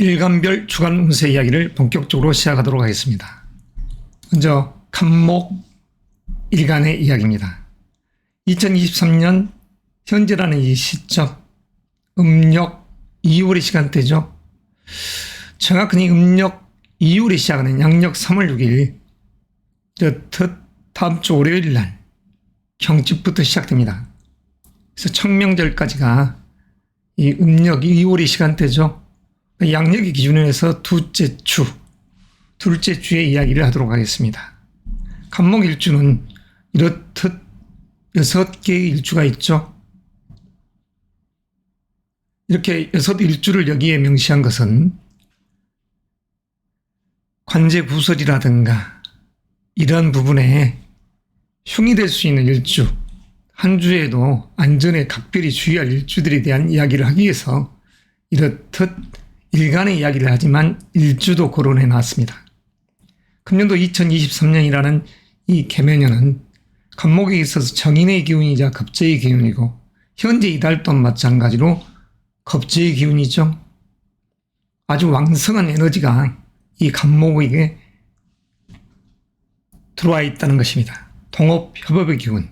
일간별 주간 운세 이야기를 본격적으로 시작하도록 하겠습니다. 먼저 간목 일간의 이야기입니다. 2023년 현재라는 이 시점, 음력 2월의 시간대죠. 정확히 음력 2월이 시작하는 양력 3월 6일 다음 주 월요일 날 경칩부터 시작됩니다. 그래서 청명절까지가 이 음력 2월의 시간대죠. 양력의 기준으로 해서 둘째 주의 이야기를 하도록 하겠습니다. 간목 일주는 이렇듯 6개의 일주가 있죠. 이렇게 6일주를 여기에 명시한 것은 관제 구설이라든가 이런 부분에 흉이 될 수 있는 일주, 한 주에도 안전에 각별히 주의할 일주들에 대한 이야기를 하기 위해서 이렇듯 일간의 이야기를 하지만 일주도 거론해 놨습니다. 금년도 2023년이라는 이 개면연은 간목에 있어서 정인의 기운이자 겁재의 기운이고 현재 이달 또한 마찬가지로 겁재의 기운이죠. 아주 왕성한 에너지가 이 간목에게 들어와 있다는 것입니다. 동업협업의 기운.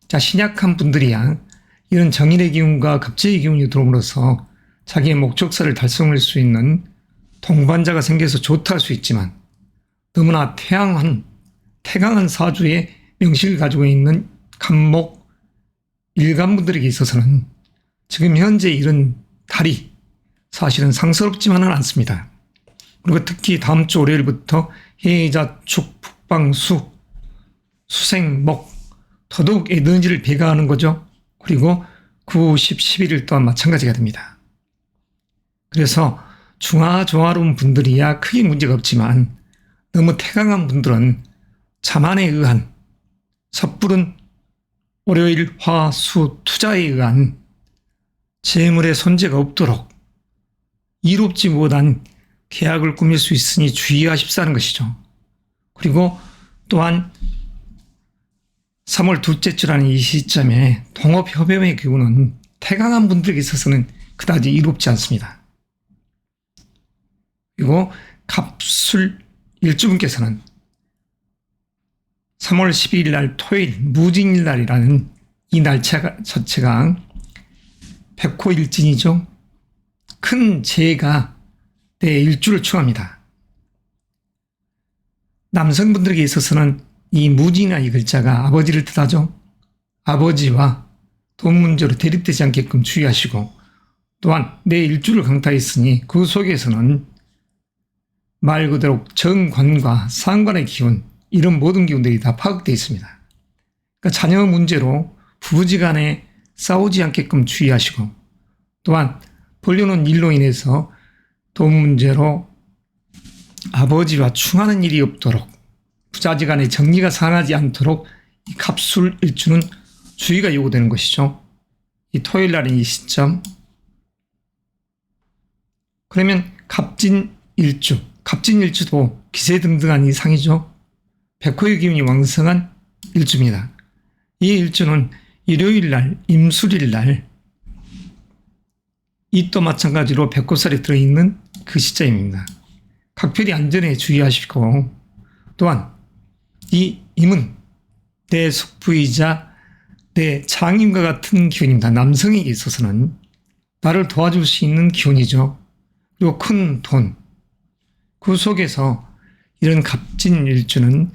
자, 신약한 분들이야 이런 정인의 기운과 겁재의 기운이 들어옴으로써 자기의 목적사를 달성할 수 있는 동반자가 생겨서 좋다 할 수 있지만 너무나 태강한 사주의 명식을 가지고 있는 간목 일간분들에게 있어서는 지금 현재 이런 달이 사실은 상스럽지만은 않습니다. 그리고 특히 다음 주 월요일부터 해자, 축, 북방, 수생, 목 더더욱 에너지를 배가하는 거죠. 그리고 9, 10, 11일 또한 마찬가지가 됩니다. 그래서 중하조화로운 분들이야 크게 문제가 없지만 너무 태강한 분들은 자만에 의한 섣부른 월요일, 화, 수, 투자에 의한 재물의 손재가 없도록 이롭지 못한 계약을 꾸밀 수 있으니 주의하십사는 것이죠. 그리고 또한 3월 둘째 주라는 이 시점에 동업협업의 기운은 태강한 분들에게 있어서는 그다지 이롭지 않습니다. 그리고 갑술 일주분께서는 3월 12일 날 토요일 무진일 날이라는 이 날짜 자체가 백호일진이죠. 큰 재해가 내 일주를 충합니다. 남성분들에게 있어서는 이 무진이나 이 글자가 아버지를 뜻하죠. 아버지와 돈 문제로 대립되지 않게끔 주의하시고 또한 내 일주를 강타했으니 그 속에서는 말 그대로 정관과 상관의 기운, 이런 모든 기운들이 다 파악되어 있습니다. 그러니까 자녀 문제로 부부지간에 싸우지 않게끔 주의하시고 또한 벌려놓은 일로 인해서 돈 문제로 아버지와 충하는 일이 없도록 부자지간에 정리가 상하지 않도록 이 갑술 일주는 주의가 요구되는 것이죠. 이 토요일 날인 이 시점. 그러면 갑진일주도 기세등등한 이 상이죠. 백호의 기운이 왕성한 일주입니다. 이 일주는 일요일 날, 임술일 날, 이 또 마찬가지로 백호살이 들어있는 그 시점입니다. 각별히 안전에 주의하시고 또한 이 임은 내 숙부이자 내 장인과 같은 기운입니다. 남성에게 있어서는 나를 도와줄 수 있는 기운이죠. 그리고 큰 돈, 그 속에서 이런 갑진일주는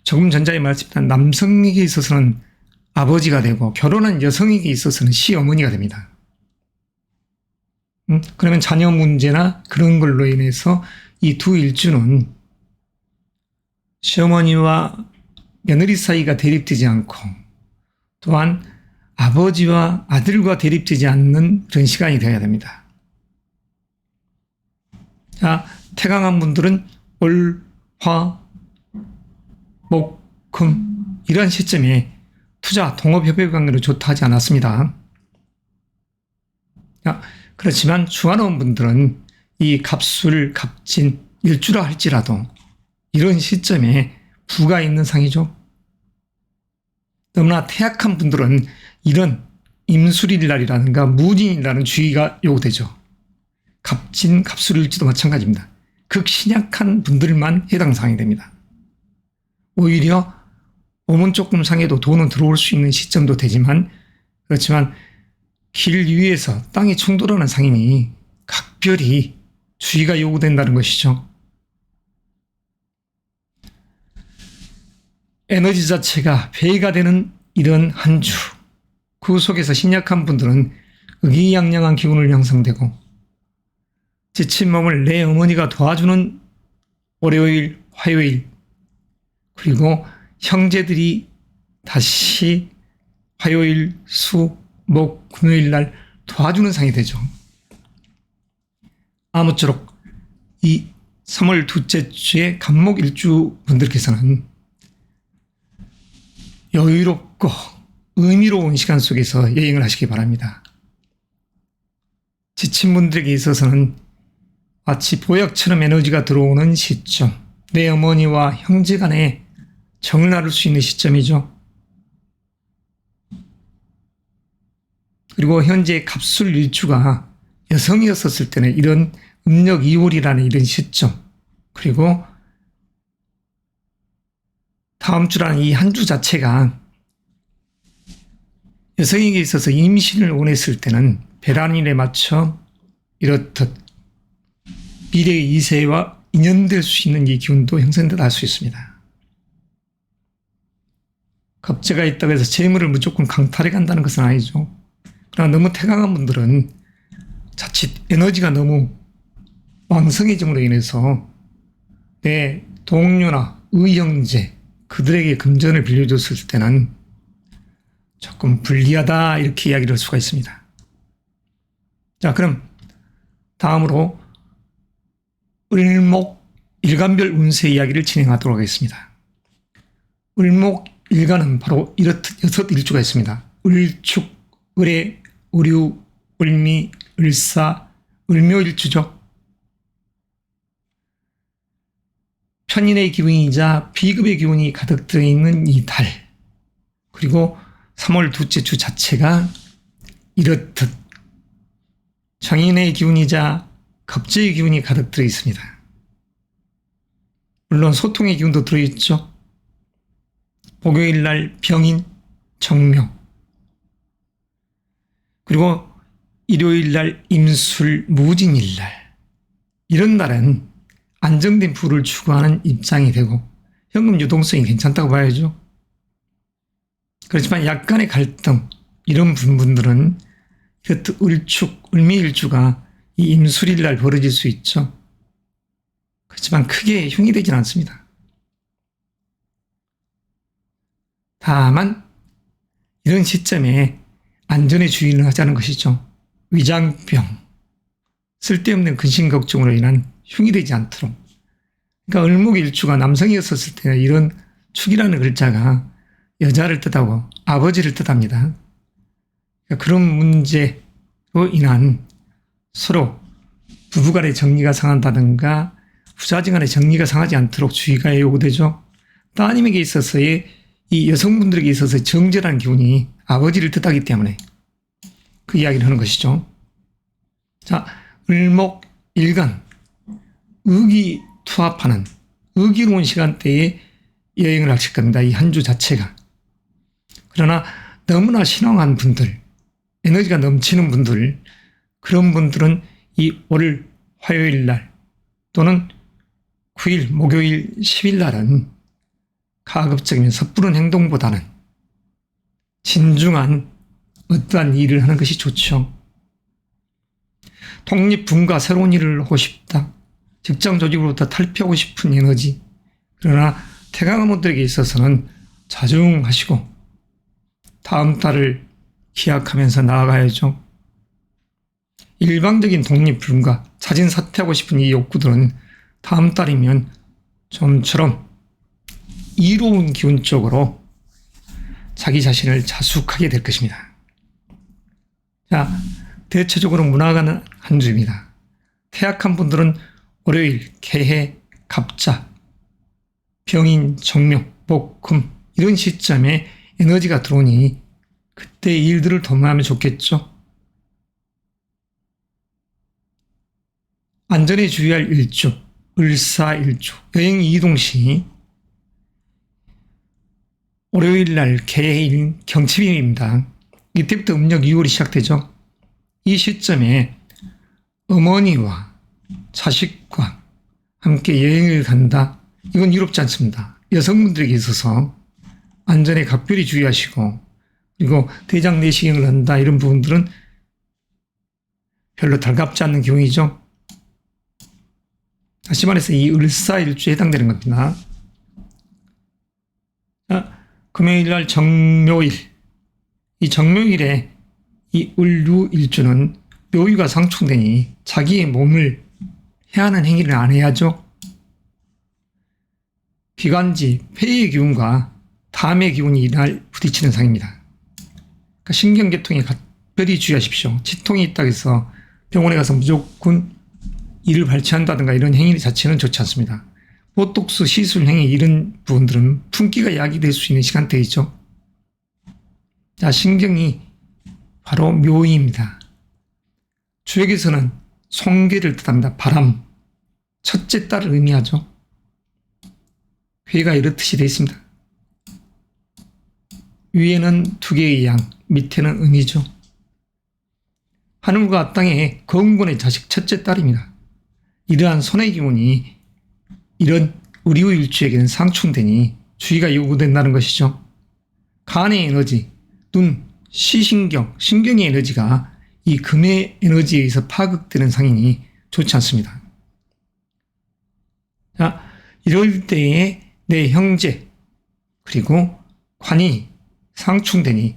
조금 전자에 말했지만 남성에게 있어서는 아버지가 되고 결혼한 여성에게 있어서는 시어머니가 됩니다. 그러면 자녀 문제나 그런 걸로 인해서 이 두 일주는 시어머니와 며느리 사이가 대립되지 않고 또한 아버지와 아들과 대립되지 않는 그런 시간이 되어야 됩니다. 자, 태강한 분들은 월, 화, 목, 금 이러한 시점에 투자, 동업협업 관계로 좋다 하지 않았습니다. 자, 그렇지만 중하로운 분들은 이 갑술, 갑진, 일주라 할지라도 이런 시점에 부가 있는 상이죠. 너무나 태약한 분들은 이런 임술일 날이라든가 무진이라는 주의가 요구되죠. 갑진, 갑술일주도 마찬가지입니다. 극신약한 분들만 해당 사항이 됩니다. 오히려 몸은 조금 상해도 돈은 들어올 수 있는 시점도 되지만 그렇지만 길 위에서 땅이 충돌하는 상이니 각별히 주의가 요구된다는 것이죠. 에너지 자체가 배가 되는 이런 한 주, 그 속에서 신약한 분들은 의기양양한 기운을 형성되고 지친 몸을 내 어머니가 도와주는 월요일, 화요일, 그리고 형제들이 다시 화요일, 수, 목, 금요일 날 도와주는 상이 되죠. 아무쪼록 이 3월 둘째 주의 간목일주 분들께서는 여유롭고 의미로운 시간 속에서 여행을 하시기 바랍니다. 지친 분들에게 있어서는 마치 보약처럼 에너지가 들어오는 시점, 내 어머니와 형제 간에 정을 나눌 수 있는 시점이죠. 그리고 현재 갑술 일주가 여성이었을 때는 이런 음력 2월이라는 이런 시점, 그리고 다음 주라는 이 한 주 자체가 여성에게 있어서 임신을 원했을 때는 배란일에 맞춰 이렇듯 미래의 이세와 인연될 수 있는 이 기운도 형성되다 할 수 있습니다. 겁재가 있다고 해서 재물을 무조건 강탈해 간다는 것은 아니죠. 그러나 너무 태강한 분들은 자칫 에너지가 너무 왕성해짐으로 인해서 내 동료나 의형제, 그들에게 금전을 빌려줬을 때는 조금 불리하다 이렇게 이야기를 할 수가 있습니다. 자, 그럼 다음으로 을목 일간별 운세 이야기를 진행하도록 하겠습니다. 을목 일간은 바로 이렇듯 6일주가 있습니다. 을축, 을의, 을유, 을미, 을사, 을묘일주죠. 편인의 기운이자 비급의 기운이 가득 들어있는 이 달, 그리고 3월 둘째 주 자체가 이렇듯 정인의 기운이자 겁재의 기운이 가득 들어있습니다. 물론 소통의 기운도 들어있죠. 목요일 날 병인, 정묘, 그리고 일요일 날 임술, 무진일 날, 이런 날은 안정된 부를 추구하는 입장이 되고 현금 유동성이 괜찮다고 봐야죠. 그렇지만 약간의 갈등, 이런 분들은 을축, 을미일주가 이 임술일 날 벌어질 수 있죠. 그렇지만 크게 흉이 되진 않습니다. 다만 이런 시점에 안전에 주의를 하자는 것이죠. 위장병, 쓸데없는 근심 걱정으로 인한 흉이 되지 않도록. 그러니까 을목일주가 남성이었을 때는 이런 축이라는 글자가 여자를 뜻하고 아버지를 뜻합니다. 그러니까 그런 문제로 인한 서로 부부간의 정리가 상한다든가 부자지간의 정리가 상하지 않도록 주의가 요구되죠. 따님에게 있어서의 이 여성분들에게 있어서 정제라는 기운이 아버지를 뜻하기 때문에 그 이야기를 하는 것이죠. 자, 을목 일간, 의기 투합하는 의기로운 시간대에 여행을 하실 겁니다. 이 한 주 자체가. 그러나 너무나 신앙한 분들, 에너지가 넘치는 분들, 그런 분들은 이 월 화요일 날 또는 9일 목요일 10일 날은 가급적이면 섣부른 행동보다는 진중한 어떠한 일을 하는 것이 좋죠. 독립분과 새로운 일을 하고 싶다. 직장 조직으로부터 탈피하고 싶은 에너지. 그러나 태강한 분들에게 있어서는 자중하시고 다음 달을 기약하면서 나아가야죠. 일방적인 독립불가, 자진 사퇴하고 싶은 이 욕구들은 다음 달이면 좀처럼 이로운 기운 쪽으로 자기 자신을 자숙하게 될 것입니다. 자, 대체적으로 무난한 한 주입니다. 태약한 분들은 월요일, 개해, 갑자, 병인, 정묘, 목, 금 이런 시점에 에너지가 들어오니 그때 일들을 도모하면 좋겠죠. 안전에 주의할 일주, 을사일주, 여행 이동 시 월요일 날 개해일 경칩입니다. 이때부터 음력 2월이 시작되죠. 이 시점에 어머니와 자식과 함께 여행을 간다. 이건 이롭지 않습니다. 여성분들에게 있어서 안전에 각별히 주의하시고, 그리고 대장 내시경을 한다 이런 부분들은 별로 달갑지 않는 기운이죠. 다시 말해서 이 을사일주에 해당되는 겁니다. 자, 금요일 날 정묘일, 이 정묘일에 이 을류일주는 묘유가 상충되니 자기의 몸을 해하는 행위를 안 해야죠. 기관지, 폐의 기운과 담의 기운이 이날 부딪히는 상입니다. 그러니까 신경계통에 각별히 주의하십시오. 치통이 있다고 해서 병원에 가서 무조건 이를 발치한다든가 이런 행위 자체는 좋지 않습니다. 보톡스 시술 행위 이런 부분들은 품기가 야기될 수 있는 시간대이죠. 자, 신경이 바로 묘입니다. 주역에서는 송계를 뜻합니다. 바람, 첫째 딸을 의미하죠. 회가 이렇듯이 되어 있습니다. 위에는 두 개의 양, 밑에는 음이죠. 하늘과 땅의 거운권의 자식 첫째 딸입니다. 이러한 손의 기운이 이런 을유 일주에게는 상충되니 주의가 요구된다는 것이죠. 간의 에너지, 눈, 시신경, 신경의 에너지가 이 금의 에너지에 의해서 파극되는 상이니 좋지 않습니다. 자, 이럴 때에 내 형제 그리고 관이 상충되니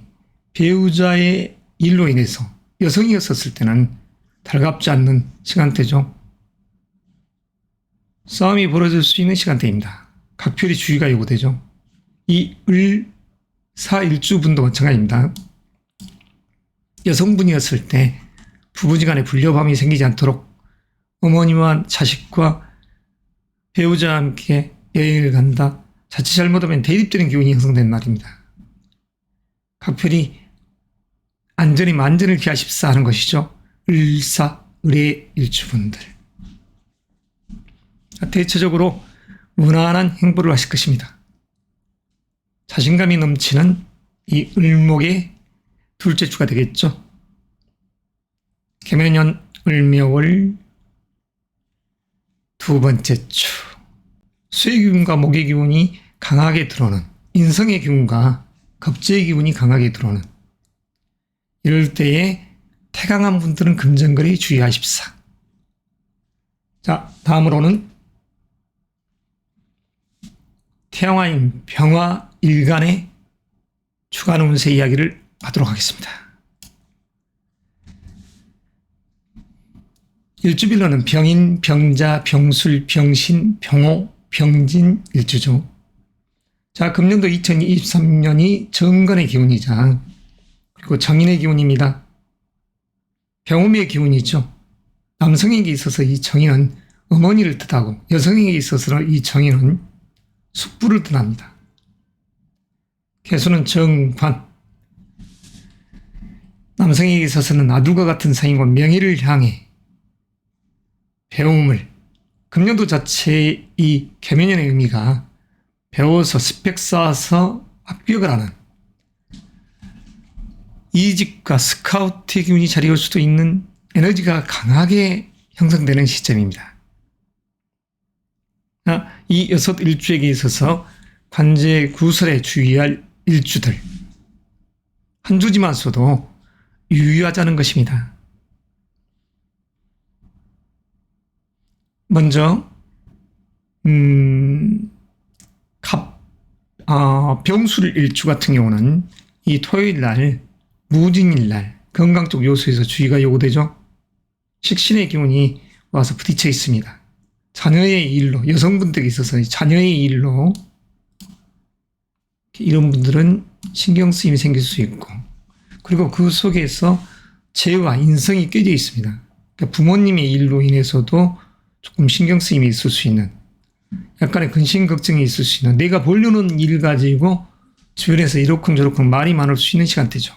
배우자의 일로 인해서 여성이었을 때는 달갑지 않는 시간대죠. 싸움이 벌어질 수 있는 시간대입니다. 각별히 주의가 요구되죠. 이 을사일주분도 마찬가지입니다. 여성분이었을 때 부부지간에 불협화음이 생기지 않도록 어머니와 자식과 배우자와 함께 여행을 간다. 자칫 잘못하면 대립되는 기운이 형성된 날입니다. 각별히 안전이 만전을 기하십사 하는 것이죠. 을사, 을의 일주분들. 대체적으로 무난한 행보를 하실 것입니다. 자신감이 넘치는 이 을목의 둘째 주가 되겠죠. 개묘년 을묘월 두 번째 주. 수의 기운과 목의 기운이 강하게 들어오는, 인성의 기운과 겁재의 기운이 강하게 들어오는 이럴 때에 태강한 분들은 금전거래 주의하십사. 자, 다음으로는 태양화인 병화 일간의 주간 운세 이야기를 하도록 하겠습니다. 일주빌러는 병인, 병자, 병술, 병신, 병호, 병진 일주죠. 자, 금년도 2023년이 정건의 기운이자 그리고 정인의 기운입니다. 병음의 기운이죠. 남성에게 있어서 이 정인은 어머니를 뜻하고 여성에게 있어서 이 정인은 숙부를 뜻합니다. 개수는 정관. 남성에게 있어서는 아들과 같은 사이고 명예를 향해 배움을, 금년도 자체의 이 개묘년의 의미가 배워서 스펙 쌓아서 합격을 하는 이직과 스카우트의 기운이 자리할 수도 있는 에너지가 강하게 형성되는 시점입니다. 이 여섯 일주에게 있어서 관제 구설에 주의할 일주들 한 주지만서도 유의하자는 것입니다. 먼저 병술 일주 같은 경우는 이 토요일 날, 무진일 날 건강 쪽 요소에서 주의가 요구되죠. 식신의 기운이 와서 부딪혀 있습니다. 자녀의 일로, 여성분들에게 있어서 자녀의 일로 이런 분들은 신경 쓰임이 생길 수 있고, 그리고 그 속에서 재와 인성이 껴져 있습니다. 그러니까 부모님의 일로 인해서도 조금 신경 쓰임이 있을 수 있는, 약간의 근심 걱정이 있을 수 있는, 내가 보려는 일 가지고 주변에서 이러쿵저러쿵 말이 많을 수 있는 시간대죠.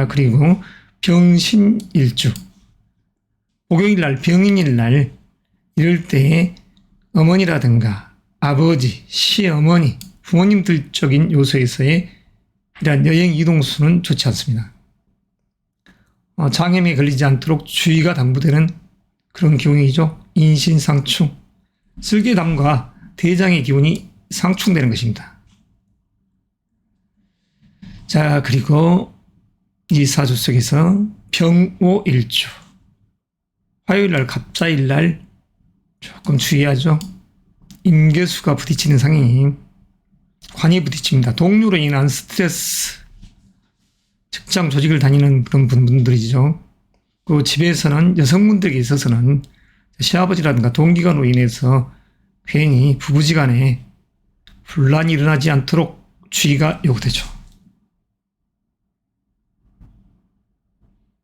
그리고 병신일주. 목요일날, 병인일날 이럴 때에 어머니라든가 아버지, 시어머니, 부모님들 쪽인 요소에서의 이러한 여행 이동수는 좋지 않습니다. 장염에 걸리지 않도록 주의가 당부되는 그런 기운이죠. 인신상충, 쓸개담과 대장의 기운이 상충되는 것입니다. 자, 그리고 이 사주 속에서 병오일주, 화요일날, 갑자일날 조금 주의하죠. 임계수가 부딪히는 상황이 관이 부딪힙니다. 동료로 인한 스트레스, 직장 조직을 다니는 그런 분들이죠. 그 집에서는 여성분들에게 있어서는 시아버지라든가 동기간으로 인해서 괜히 부부지간에 분란이 일어나지 않도록 주의가 요구되죠.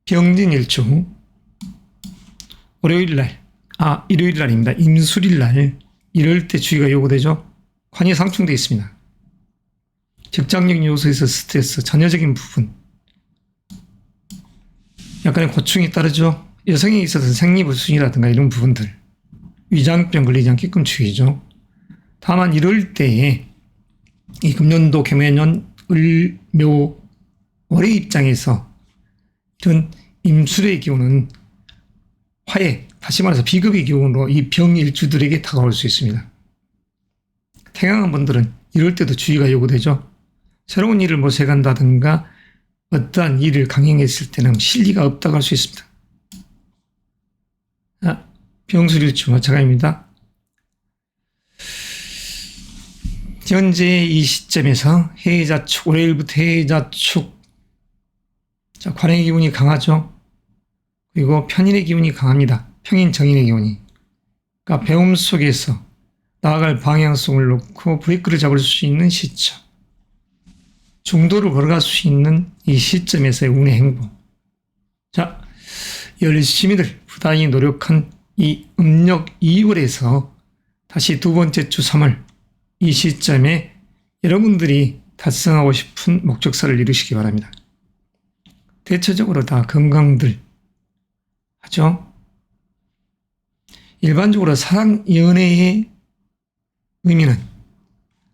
병진일주, 일요일날입니다. 임술일날 이럴 때 주의가 요구되죠. 관이 상충되어 있습니다. 직장적인 요소에서 스트레스, 자녀적인 부분, 약간의 고충이 따르죠. 여성에 있어서 생리불순이라든가 이런 부분들, 위장병 걸리지 않게끔 주의죠. 다만 이럴 때에 이 금년도 개묘년 을묘 월의 입장에서 이런 임술의 기운은 화해, 다시 말해서 비급의 기운으로 이 병일주들에게 다가올 수 있습니다. 태강한 분들은 이럴 때도 주의가 요구되죠. 새로운 일을 모색한다든가 어떠한 일을 강행했을 때는 실리가 없다고 할 수 있습니다. 병술일주 마찬가지입니다. 현재 이 시점에서 해자축, 월요일부터 해자축, 자, 관의 기운이 강하죠. 그리고 편인의 기운이 강합니다. 평인, 정인의 기운이. 그러니까 배움 속에서 나아갈 방향성을 놓고 브레이크를 잡을 수 있는 시점, 중도를 걸어갈 수 있는 이 시점에서의 운의 행보. 자, 열심히들 부단히 노력한 이 음력 2월에서 다시 두 번째 주 3월 이 시점에 여러분들이 달성하고 싶은 목적사를 이루시기 바랍니다. 대체적으로 다 건강들 하죠. 일반적으로 사랑, 연애의 의미는,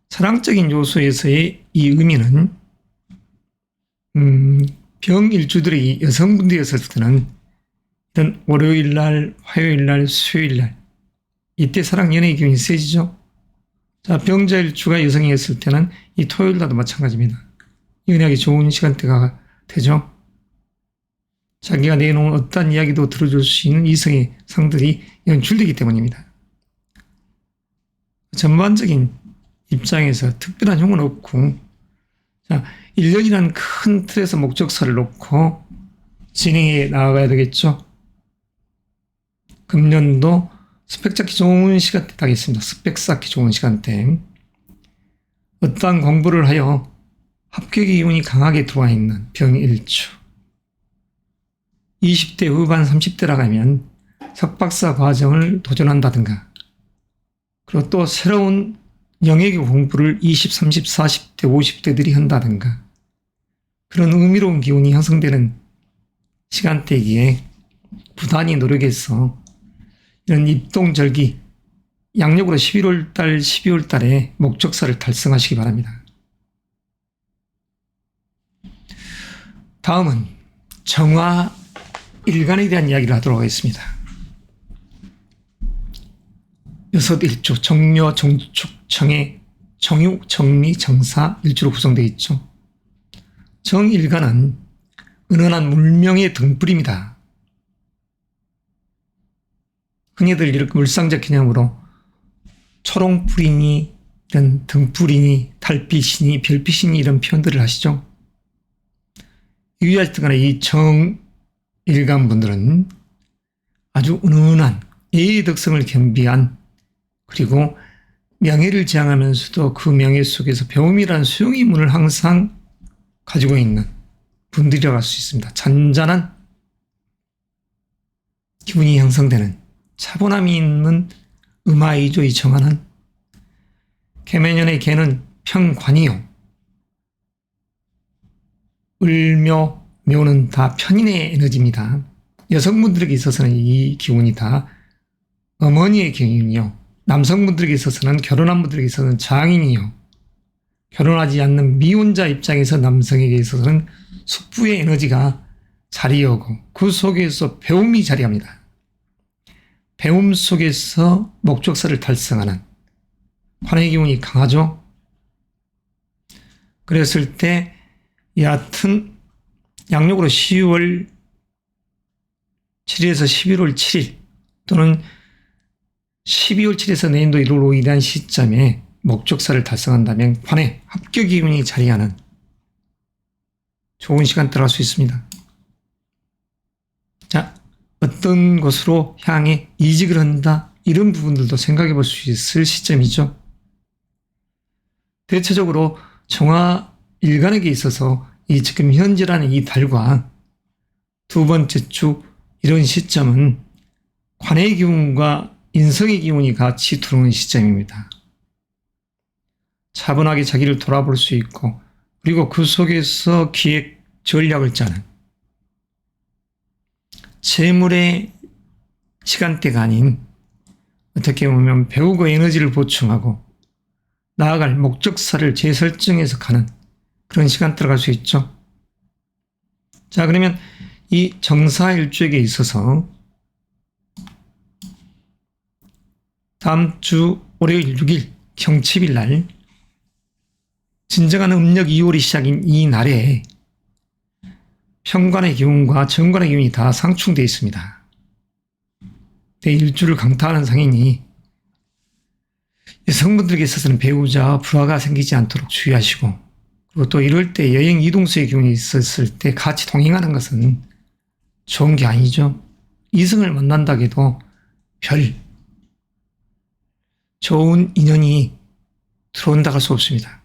사랑적인 요소에서의 이 의미는 병일주들의 여성분들이었을 때는 이런 월요일날, 화요일날, 수요일날 이때 사랑, 연애의 기운이 세지죠. 자, 병자일주가 여성이었을 때는 이 토요일날도 마찬가지입니다. 연애하기 좋은 시간대가 되죠. 자기가 내놓은 어떤 이야기도 들어줄 수 있는 이성의 상들이 연출되기 때문입니다. 전반적인 입장에서 특별한 힘은 없고, 자, 1년이라는 큰 틀에서 목적사를 놓고 진행해 나아가야 되겠죠. 금년도 스펙 쌓기 좋은 시간대 되겠습니다. 스펙 쌓기 좋은 시간대. 어떠한 공부를 하여 합격의 기운이 강하게 들어와 있는 병일주. 20대 후반 30대라 가면 석박사 과정을 도전한다든가, 그리고 또 새로운 영역의 공부를 20, 30, 40대, 50대들이 한다든가, 그런 의미로운 기운이 형성되는 시간대이기에 부단히 노력해서 이런 입동절기, 양력으로 11월 달, 12월 달에 목적사를 달성하시기 바랍니다. 다음은 정화 일간에 대한 이야기를 하도록 하겠습니다. 여섯 일주, 정묘, 정축, 정해, 정유, 정리, 정사 일주로 구성되어 있죠. 정일간은 은은한 물명의 등불입니다. 흔히들 이렇게 물상적 개념으로 초롱불이니 이런 등불이니 달빛이니 별빛이니 이런 표현들을 하시죠. 유의하시든 간에 이 정일간 분들은 아주 은은한 예의 덕성을 겸비한, 그리고 명예를 지향하면서도 그 명예 속에서 배움이라는 수용의 문을 항상 가지고 있는 분들이라고 할 수 있습니다. 잔잔한 기분이 형성되는 차분함이 있는 음아이죠. 이 정화는 개매년의 개는 평관이요, 을묘, 묘는 다 편인의 에너지입니다. 여성분들에게 있어서는 이 기운이 다 어머니의 기운이요. 남성분들에게 있어서는 결혼한 분들에게 있어서는 장인이요. 결혼하지 않는 미혼자 입장에서 남성에게 있어서는 숙부의 에너지가 자리하고 그 속에서 배움이 자리합니다. 배움 속에서 목적사를 달성하는 관의 기운이 강하죠. 그랬을 때 여하튼 양력으로 10월 7일에서 11월 7일 또는 12월 7일에서 내년도 1월 5일이라는 시점에 목적사를 달성한다면 관의 합격 기운이 자리하는 좋은 시간대를 할 수 있습니다. 자, 어떤 곳으로 향해 이직을 한다 이런 부분들도 생각해 볼 수 있을 시점이죠. 대체적으로 정화 일간에게 있어서 이 지금 현재라는 이 달과 두 번째 주 이런 시점은 관의 기운과 인성의 기운이 같이 들어오는 시점입니다. 차분하게 자기를 돌아볼 수 있고 그리고 그 속에서 기획 전략을 짜는 재물의 시간대가 아닌 어떻게 보면 배우고 에너지를 보충하고 나아갈 목적사를 재설정해서 가는 그런 시간대를 갈 수 있죠. 자, 그러면 이 정사일주에게 있어서 다음 주 월요일 6일 경칩일 날 진정한 음력 2월이 시작인 이 날에 편관의 기운과 정관의 기운이 다 상충되어 있습니다. 내 일주를 강타하는 상이니 여성분들에게 있어서는 배우자와 불화가 생기지 않도록 주의하시고 그리고 또 이럴 때 여행 이동수의 기운이 있었을 때 같이 동행하는 것은 좋은 게 아니죠. 이성을 만난다 해도 별 좋은 인연이 들어온다고 할 수 없습니다.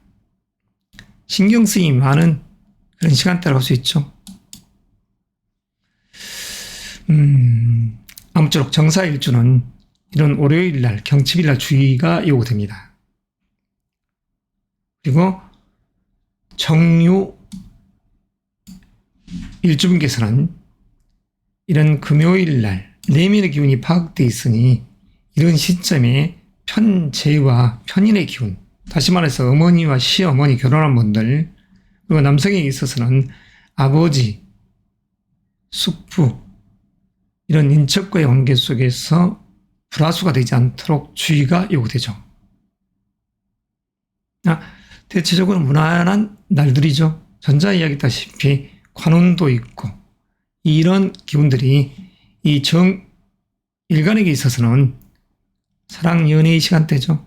신경 쓰임이 많은 그런 시간대라고 할 수 있죠. 아무쪼록 정사일주는 이런 월요일날 경칩일날 주의가 요구됩니다. 그리고 정유 일주분께서는 이런 금요일날 내면의 기운이 파악되어 있으니 이런 시점에 편재와 편인의 기운, 다시 말해서 어머니와 시어머니 결혼한 분들, 그리고 남성에게 있어서는 아버지, 숙부, 이런 인척과의 관계 속에서 불화수가 되지 않도록 주의가 요구되죠. 대체적으로 무난한 날들이죠. 전자 이야기했다시피 관운도 있고 이런 기운들이 이 일간에게 있어서는 사랑 연애의 시간대죠.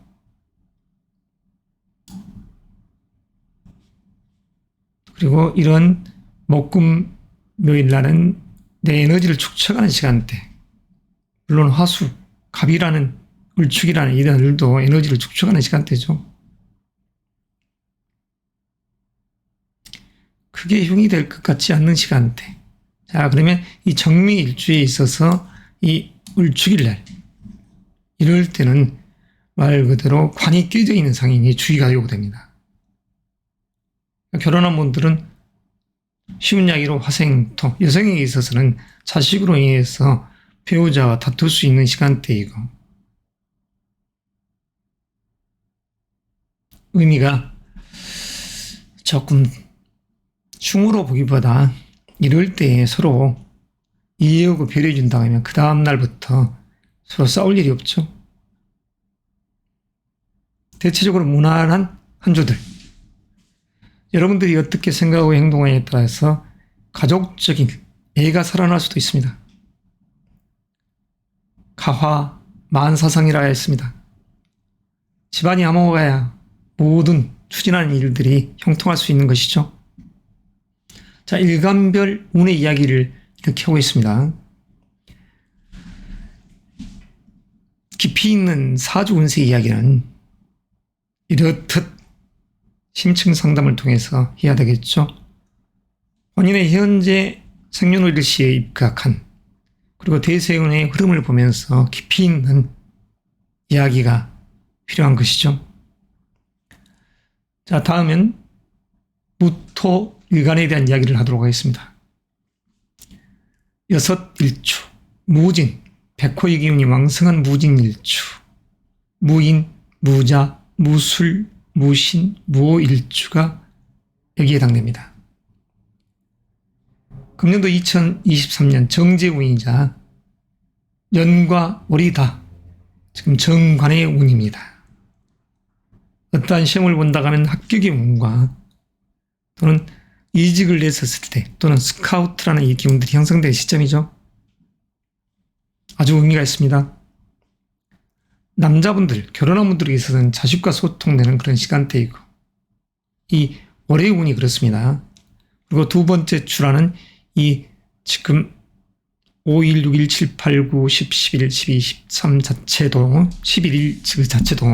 그리고 이런 목금 묘일날은 내 에너지를 축적하는 시간대. 물론 화수, 갑이라는 을축이라는 이런 일도 에너지를 축적하는 시간대죠. 크게 흉이 될 것 같지 않는 시간대. 자, 그러면 이 정미일주에 있어서 이 을축일날 이럴 때는 말 그대로 관이 깨져 있는 상인이 주의가 요구됩니다. 결혼한 분들은 쉬운 이야기로 화생토, 여성에게 있어서는 자식으로 인해서 배우자와 다툴 수 있는 시간대이고 의미가 조금 충으로 보기보다 이럴 때 서로 이해하고 배려해 준다고 하면 그 다음 날부터 서로 싸울 일이 없죠. 대체적으로 무난한 한 주들. 여러분들이 어떻게 생각하고 행동하냐에 따라서 가족적인 애가 살아날 수도 있습니다. 가화, 만사상이라 했습니다. 집안이 화목해야 모든 추진하는 일들이 형통할 수 있는 것이죠. 자, 일간별 운의 이야기를 이렇게 하고 있습니다. 깊이 있는 사주 운세 이야기는 이렇듯 심층 상담을 통해서 해야 되겠죠. 본인의 현재 생년월일시에 입각한 그리고 대세운의 흐름을 보면서 깊이 있는 이야기가 필요한 것이죠. 자, 다음은 무토 일간에 대한 이야기를 하도록 하겠습니다. 여섯 일주, 무진, 백호의 기운이 왕성한 무진 일주, 무인, 무자, 무술, 무신, 무호 일주가 여기에 해당됩니다. 금년도 2023년 정제운이자 연과 월이 다 지금 정관의 운입니다. 어떠한 시험을 본다고 하면 합격의 운과 또는 이직을 냈었을 때 또는 스카우트라는 이 기운들이 형성된 시점이죠. 아주 의미가 있습니다. 남자분들, 결혼한 분들에 있어서는 자식과 소통되는 그런 시간대이고 이 월의 운이 그렇습니다. 그리고 두 번째 주라는 이 지금 5, 1, 6, 1, 7, 8, 9, 10, 11, 12, 13 자체도 11일 그 자체도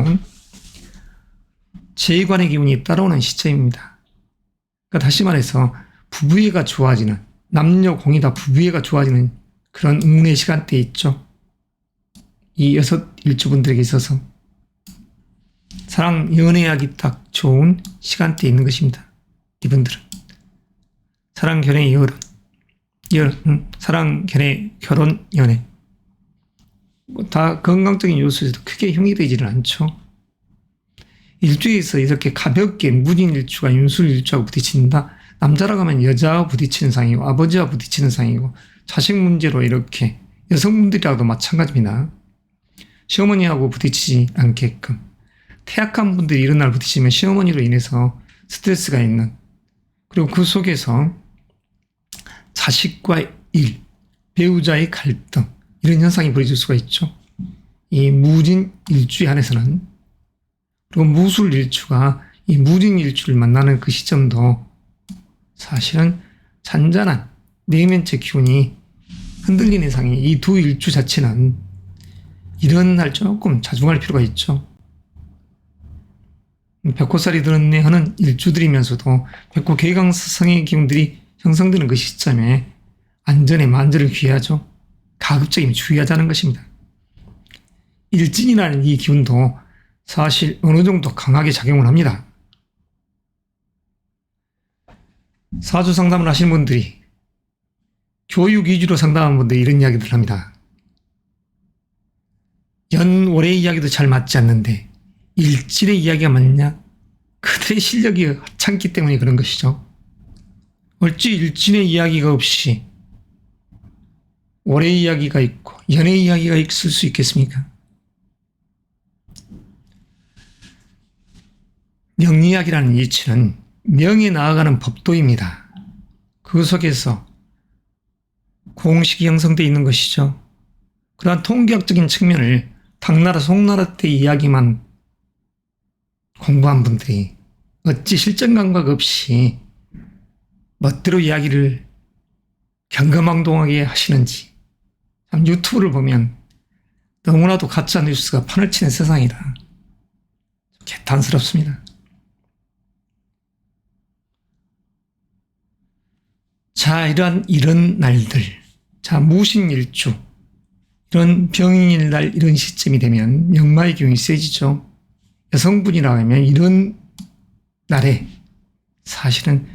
재관의 기운이 따라오는 시점입니다. 그러니까 다시 말해서 부부애가 좋아지는, 남녀 공이 다 부부애가 좋아지는 그런 운의 시간대에 있죠. 이 여섯 일주분들에게 있어서 사랑 연애하기 딱 좋은 시간대에 있는 것입니다. 이분들은 사랑 결혼 사랑 결혼 연애 다 건강적인 요소에서도 크게 흉이 되지는 않죠. 일주에서 이렇게 가볍게 무진 일주가 윤술 일주하고 부딪힌다. 남자라고 하면 여자와 부딪히는 상이고 아버지와 부딪히는 상이고 자식 문제로 이렇게 여성분들이라도 마찬가지입니다. 시어머니하고 부딪히지 않게끔 태약한 분들이 이런 날 부딪히면 시어머니로 인해서 스트레스가 있는, 그리고 그 속에서 자식과 일, 배우자의 갈등 이런 현상이 벌어질 수가 있죠. 이 무진 일주에 한해서는, 그리고 무술 일주가 이 무진 일주를 만나는 그 시점도 사실은 잔잔한 내면체 기운이 흔들리는 상이 이 두 일주 자체는 이런 날 조금 자중할 필요가 있죠. 백호살이 들었네 하는 일주들이면서도 백호 개강성의 기운들이 형성되는 그 시점에 안전에 만전을 귀하죠. 가급적이면 주의하자는 것입니다. 일진이라는 이 기운도 사실 어느 정도 강하게 작용을 합니다. 사주 상담을 하시는 분들이 교육 위주로 상담하는 분들이 이런 이야기들을 합니다. 연월의 이야기도 잘 맞지 않는데 일진의 이야기가 맞냐? 그들의 실력이 하찮기 때문에 그런 것이죠. 어찌 일진의 이야기가 없이 월의 이야기가 있고 연의 이야기가 있을 수 있겠습니까? 명리학이라는 이치는 명에 나아가는 법도입니다. 그 속에서 공식이 형성되어 있는 것이죠. 그러한 통계학적인 측면을 당나라 송나라 때 이야기만 공부한 분들이 어찌 실전 감각 없이 멋대로 이야기를 경거망동하게 하시는지, 참 유튜브를 보면 너무나도 가짜 뉴스가 판을 치는 세상이라 개탄스럽습니다. 자, 이런 날들, 자, 무신일주, 이런 병인일 날 이런 시점이 되면 명마의 기운이 세지죠. 여성분이라고 하면 이런 날에 사실은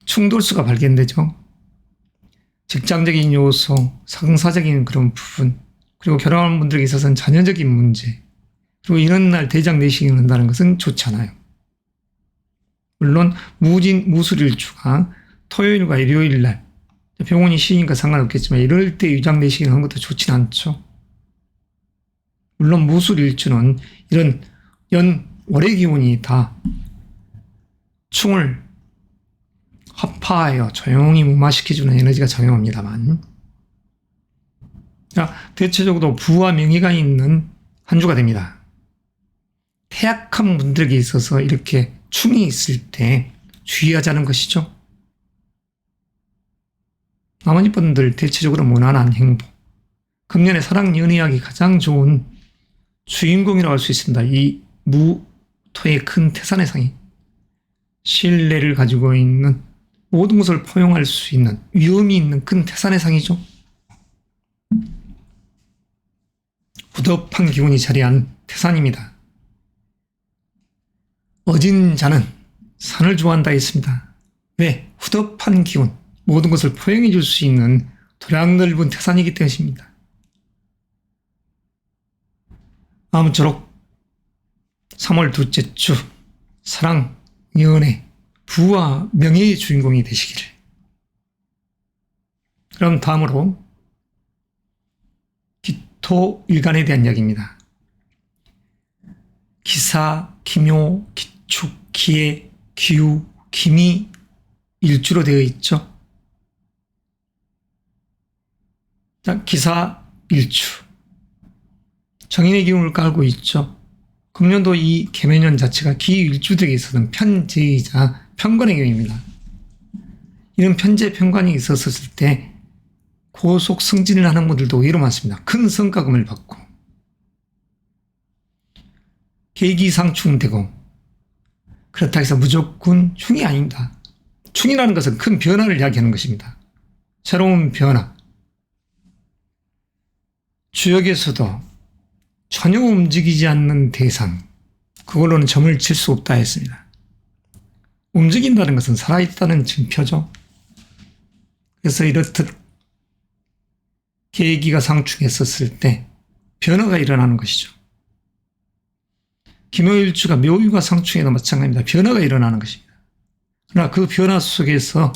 충돌수가 발견되죠. 직장적인 요소, 상사적인 그런 부분, 그리고 결혼한 분들에게 있어서는 자녀적인 문제, 그리고 이런 날 대장 내시경이 온다는 것은 좋지 않아요. 물론 무술일주가 토요일과 일요일 날 병원이 쉬니까 상관없겠지만 이럴 때 유장 내시경 하는 것도 좋진 않죠. 물론 무술일주는 이런 월의 기운이 다 충을 화파하여 조용히 무마시켜주는 에너지가 작용합니다만, 대체적으로 부와 명예가 있는 한 주가 됩니다. 태약한 분들에게 있어서 이렇게 충이 있을 때 주의하자는 것이죠. 나머지 분들 대체적으로 무난한 행복, 금년에 사랑 연애하기 가장 좋은 주인공이라고 할 수 있습니다. 이 무토의 큰 태산의 상이 신뢰를 가지고 있는, 모든 것을 포용할 수 있는 위험이 있는 큰 태산의 상이죠. 후덥한 기운이 자리한 태산입니다. 어진 자는 산을 좋아한다 했습니다. 왜? 후덥한 기운, 모든 것을 포용해 줄 수 있는 도량 넓은 태산이기 때문입니다. 아무쪼록 3월 둘째 주 사랑, 연애, 부와 명예의 주인공이 되시기를. 그럼 다음으로 기토 일간에 대한 이야기입니다. 기사, 기묘, 기축, 기해, 기우, 기미 일주로 되어 있죠. 자, 기사 일주. 정인의 기운을 깔고 있죠. 금년도 이 개묘년 자체가 기일주들에게 있어서는 편제이자 편관의 기운입니다. 이런 편제 편관이 있었을 때 고속 승진을 하는 분들도 의외로 많습니다. 큰 성과금을 받고 계기상충되고, 그렇다 해서 무조건 충이 아닙니다. 충이라는 것은 큰 변화를 이야기하는 것입니다. 새로운 변화. 주역에서도 전혀 움직이지 않는 대상, 그걸로는 점을 칠 수 없다 했습니다. 움직인다는 것은 살아있다는 증표죠. 그래서 이렇듯 계기가 상충했었을 때 변화가 일어나는 것이죠. 기묘일주가 묘유가 상충해도 마찬가지입니다. 변화가 일어나는 것입니다. 그러나 그 변화 속에서,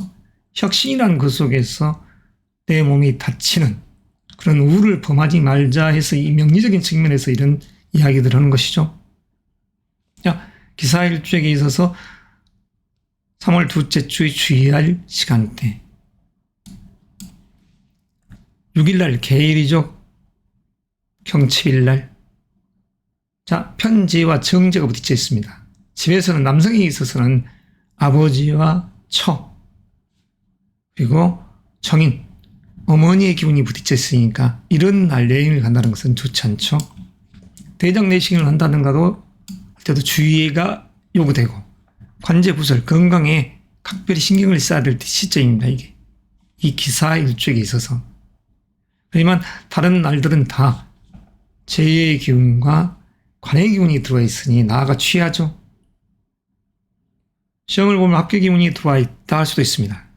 혁신이라는 그 속에서 내 몸이 다치는 그런 우를 범하지 말자 해서 이 명리적인 측면에서 이런 이야기들을 하는 것이죠. 기사일주에게 있어서 3월 둘째 주에 주의할 시간대. 6일날 개일이죠. 경칩일날. 자, 편제와 정제가 부딪혀 있습니다. 집에서는 남성에 있어서는 아버지와 처, 그리고 정인, 어머니의 기운이 부딪혀 있으니까 이런 날 여행을 간다는 것은 좋지 않죠. 대장 내시경을 한다든가도 할 때도 주의가 요구되고, 관제부설, 건강에 각별히 신경을 써야 될 시점입니다. 이게 이 기사일주에 있어서. 하지만 다른 날들은 다 재의 기운과 관의 기운이 들어와 있으니 나아가 취하죠. 시험을 보면 합격 기운이 들어와 있다 할 수도 있습니다.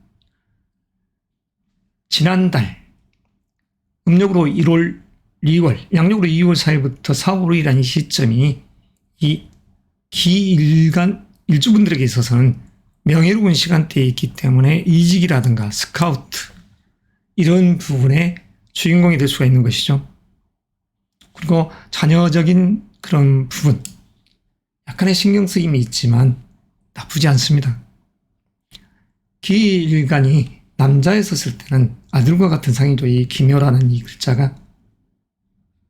지난달 음력으로 1월, 2월, 양력으로 2월 4일부터 4월 5일이라는 시점이 이 기일간 일주분들에게 있어서는 명예로운 시간대에 있기 때문에 이직이라든가 스카우트 이런 부분에 주인공이 될 수가 있는 것이죠. 그리고 자녀적인 그런 부분, 약간의 신경 쓰임이 있지만 나쁘지 않습니다. 기일간이 남자에 썼을 때는 아들과 같은 상이죠. 이 기묘라는 이 글자가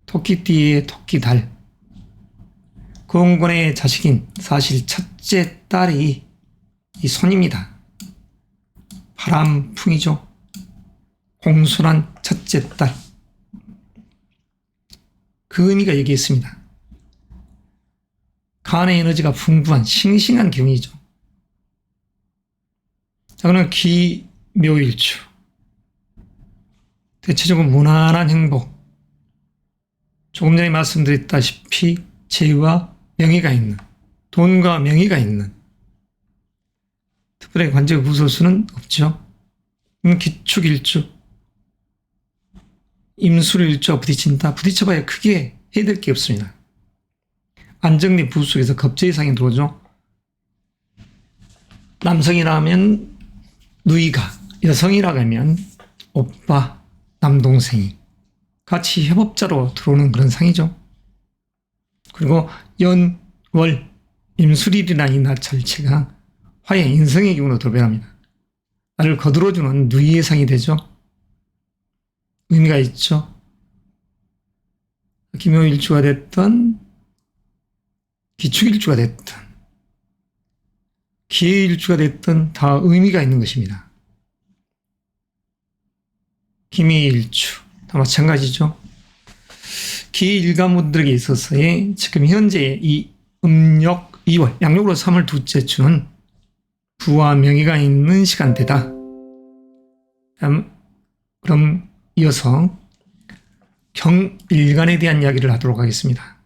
토끼띠의 토끼달, 공권의 자식인 사실 첫째 딸이 이 손입니다. 바람풍이죠. 공손한 첫째 딸. 그 의미가 여기에 있습니다. 간의 에너지가 풍부한 싱싱한 기운이죠. 자, 그러면 기묘일주. 대체적으로 무난한 행복. 조금 전에 말씀드렸다시피 재와 명예가 있는, 돈과 명예가 있는, 특별히 관제가 무서울 수는 없죠. 기축일주. 임술일주와 부딪힌다. 부딪혀봐야 크게 해야 될 게 없습니다. 안정된 부부 속에서 겁제이상이 들어오죠. 남성이라면 누이가, 여성이라면 오빠, 남동생이 같이 협업자로 들어오는 그런 상이죠. 그리고 연, 월, 임술일이라는 이 날 자체가 화해, 인성의 기운으로 도배합니다. 나를 거들어주는 누이의 상이 되죠. 의미가 있죠. 기묘일주가 됐든 기축일주가 됐든 기해일주가 됐든 다 의미가 있는 것입니다. 기미일주 다 마찬가지죠. 기일간분들에게 있어서의 지금 현재 이 음력 2월, 양력으로 3월 둘째 주는 부와 명예가 있는 시간대다. 그럼 이어서 경일간에 대한 이야기를 하도록 하겠습니다.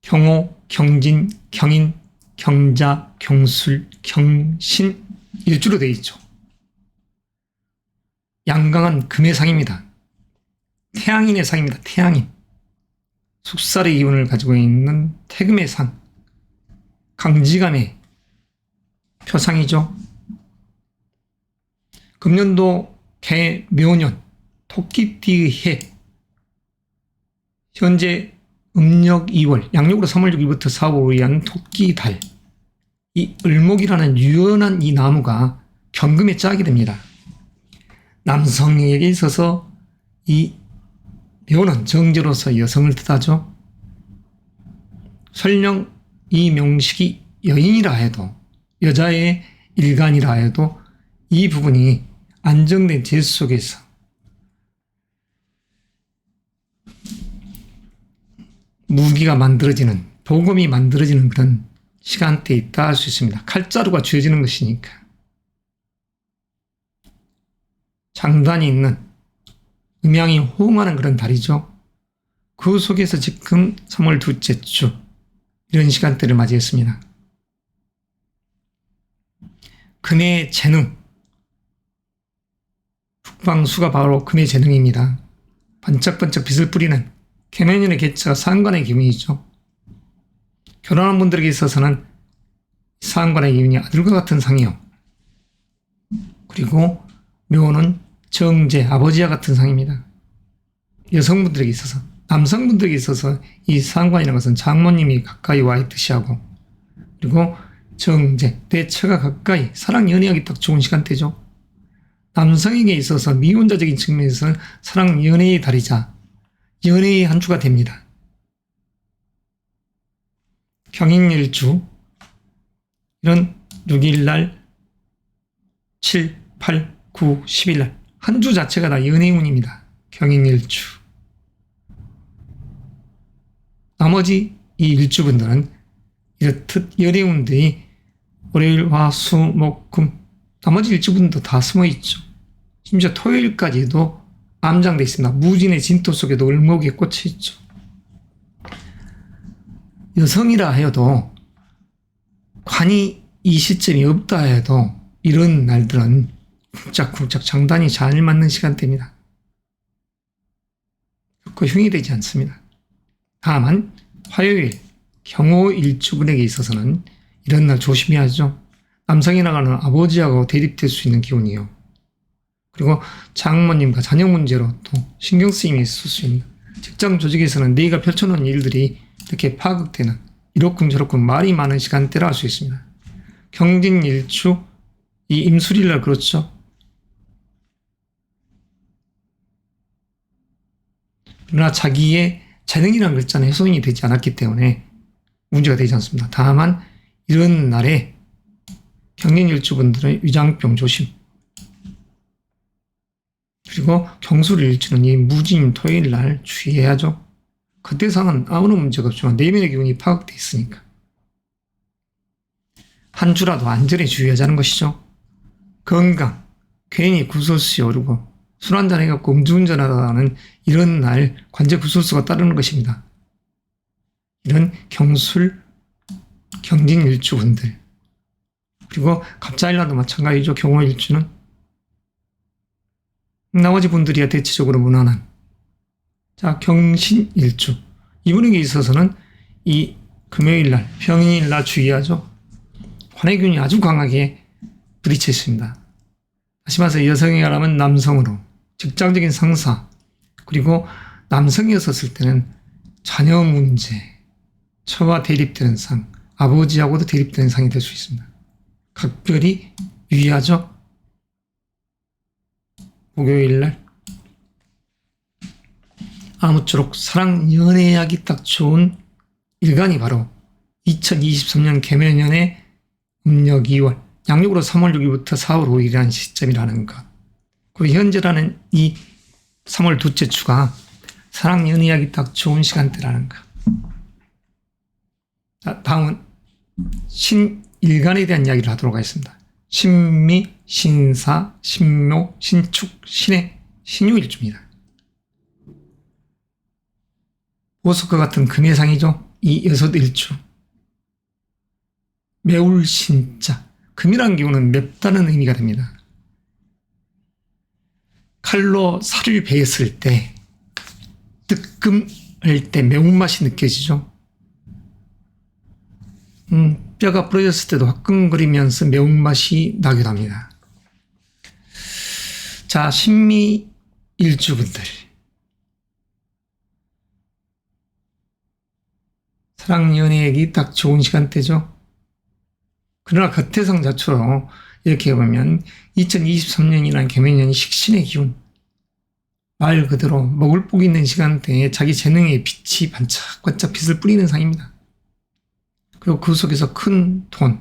경호, 경진, 경인, 경자, 경술, 경신 일주로 되어 있죠. 양강한 금의 상입니다. 태양인의 상입니다. 태양인. 숙살의 기운을 가지고 있는 태금의 상. 강지감의 표상이죠. 금년도 개묘년 토끼띠의 해. 현재 음력 2월, 양력으로 3월 6일부터 4월 5일에 한 토끼달. 이 을목이라는 유연한 이 나무가 경금의 짝이 됩니다. 남성에게 있어서 이 묘는 정제로서 여성을 뜻하죠. 설령 이 명식이 여인이라 해도, 여자의 일간이라 해도 이 부분이 안정된 재수 속에서 무기가 만들어지는, 도금이 만들어지는 그런 시간대에 있다 할 수 있습니다. 칼자루가 쥐어지는 것이니까. 장단이 있는, 음양이 호응하는 그런 달이죠. 그 속에서 지금 3월 둘째 주 이런 시간대를 맞이했습니다. 금의 재능, 북방수가 바로 금의 재능입니다. 반짝반짝 빛을 뿌리는 개묘년의 개체가 상관의 기운이죠. 결혼한 분들에게 있어서는 상관의 기운이 아들과 같은 상이요. 그리고 묘는 정제, 아버지와 같은 상입니다. 여성분들에게 있어서, 남성분들에게 있어서 이 상관이라는 것은 장모님이 가까이 와 있듯이 하고, 그리고 정제, 대처가 가까이, 사랑 연애하기 딱 좋은 시간대죠. 남성에게 있어서 미혼자적인 측면에서는 사랑 연애의 달이자 연애의 한 주가 됩니다. 경인일주, 이런 6일날, 7, 8, 9, 10일날 한 주 자체가 다 연애운입니다. 경인일주. 나머지 이 일주분들은 이렇듯 연애운들이 월요일, 화, 수, 목, 금, 나머지 일주분도 다 숨어있죠. 심지어 토요일까지도 암장되어 있습니다. 무진의 진토 속에도 을목이 꽂혀있죠. 여성이라 해도 관이 이 시점이 없다 해도 이런 날들은 쿵짝쿵짝 장단이 잘 맞는 시간대입니다. 그 흉이 되지 않습니다. 다만 화요일 경호일주분에게 있어서는 이런 날 조심해야죠. 남성이 나가는 아버지하고 대립될 수 있는 기운이요. 그리고 장모님과 자녀 문제로 또 신경 쓰임이 있을 수 있는, 직장 조직에서는 내가 펼쳐놓은 일들이 이렇게 파극되는, 이렇쿵저렇쿵 말이 많은 시간대라 할 수 있습니다. 경진일주, 이 임술일날 그렇죠. 그러나 자기의 재능이라는 글자는 훼손이 되지 않았기 때문에 문제가 되지 않습니다. 다만 이런 날에 경진일주분들은 위장병 조심, 그리고 경술일주는 이 무진 토요일날 주의해야죠. 그때서는 아무런 문제가 없지만 내면의 기운이 파악되어 있으니까 한 주라도 안전에 주의하자는 것이죠. 건강, 괜히 구설수에 오르고 술 한잔 해갖고 음주운전하다는 이런 날 관제 구설수가 따르는 것입니다. 이런 경술, 경진일주분들, 그리고 갑자일날도 마찬가지죠. 경호일주는 나머지 분들이야 대체적으로 무난한. 자, 경신일주, 이분에게 있어서는 이 금요일날, 병인일날 주의하죠. 환해균이 아주 강하게 부딪혀 있습니다. 다시 말해서 여성이라면 남성으로, 직장적인 상사, 그리고 남성이었을 때는 자녀 문제, 처와 대립되는 상, 아버지하고도 대립되는 상이 될 수 있습니다. 각별히 유의하죠. 목요일날 아무쪼록 사랑 연애하기 딱 좋은 일간이 바로 2023년 개묘년의 음력 2월, 양력으로 3월 6일부터 4월 5일이라는 시점이라는 것. 그리고 현재라는 이 3월 둘째 주가 사랑 연애하기 딱 좋은 시간대라는 것. 자, 다음은 신일간에 대한 이야기를 하도록 하겠습니다. 신미, 신사, 신묘, 신축, 신해, 신유일주입니다. 보석과 같은 금의 상이죠. 이 여섯 일주. 매울 신자. 금이라는 기운은 맵다는 의미가 됩니다. 칼로 살을 베었을 때 뜨끔할 때 매운맛이 느껴지죠. 뼈가 부러졌을 때도 화끈거리면서 매운맛이 나기도 합니다. 자, 신미일주분들. 사랑 연애하기 딱 좋은 시간대죠. 그러나 거태성자처럼 이렇게 보면 2023년이라는 개묘년이 식신의 기운, 말 그대로 먹을 복이 있는 시간대에 자기 재능의 빛이 반짝반짝 빛을 뿌리는 상입니다. 그리고 그 속에서 큰 돈.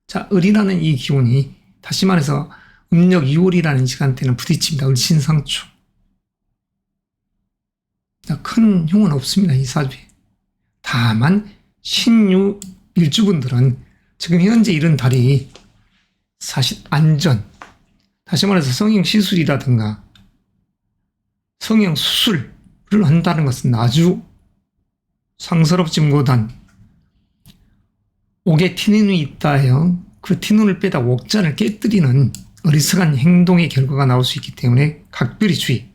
자, 을이라는 이 기운이 다시 말해서 음력 2월이라는 시간대는 부딪힙니다. 을신상충. 자, 큰 흉은 없습니다. 이 사주에. 다만 신유 일주분들은 지금 현재 이런 달이 사실 안전, 다시 말해서 성형 시술이라든가 성형 수술을 한다는 것은 아주 상스럽지 못한 옥에 티눈이 있다여 그 티눈을 빼다 옥잔을 깨뜨리는 어리석은 행동의 결과가 나올 수 있기 때문에 각별히 주의.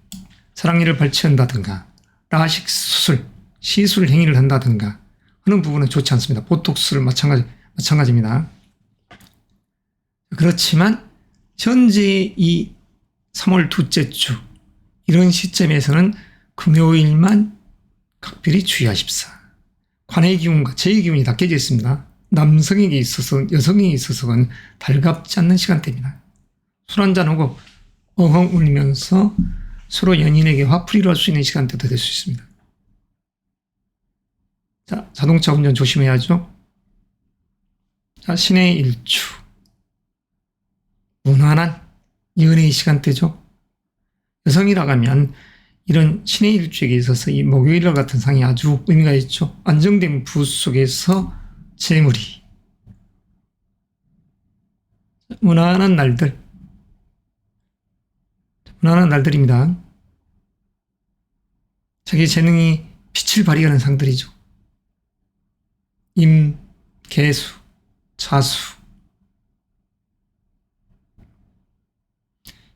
사랑니를 발치한다든가 라식 수술, 시술 행위를 한다든가 하는 부분은 좋지 않습니다. 보톡스를 마찬가지입니다. 그렇지만 현재 이 3월 둘째 주 이런 시점에서는 금요일만 각별히 주의하십사. 관의 기운과 재의 기운이 다 깨져 있습니다. 남성에게 있어서 여성에게 있어서는 달갑지 않는 시간대입니다. 술 한잔하고 어흥 울면서 서로 연인에게 화풀이를 할 수 있는 시간대도 될 수 있습니다. 자, 자동차 운전 조심해야죠. 자, 신의 일주. 무난한 연애의 시간대죠. 여성이라고 하면 이런 신의 일주에게 있어서 이 목요일 같은 상이 아주 의미가 있죠. 안정된 부 속에서 재물이. 무난한 날들. 무난한 날들입니다. 자기 재능이 빛을 발휘하는 상들이죠. 임, 개수, 자수.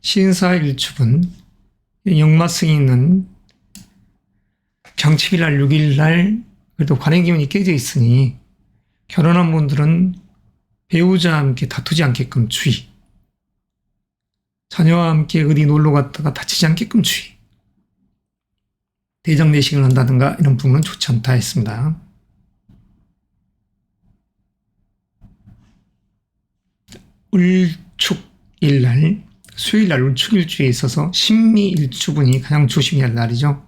신사일축은 역마성이 있는 경칩일날 6일날 그래도 관의 기운이 깨져 있으니 결혼한 분들은 배우자와 함께 다투지 않게끔 주의. 자녀와 함께 어디 놀러 갔다가 다치지 않게끔 주의. 대장내식을 한다든가 이런 부분은 좋지 않다 했습니다. 을축일날, 수요일날 을축일주에 있어서 신미일주분이 가장 조심해야 할 날이죠.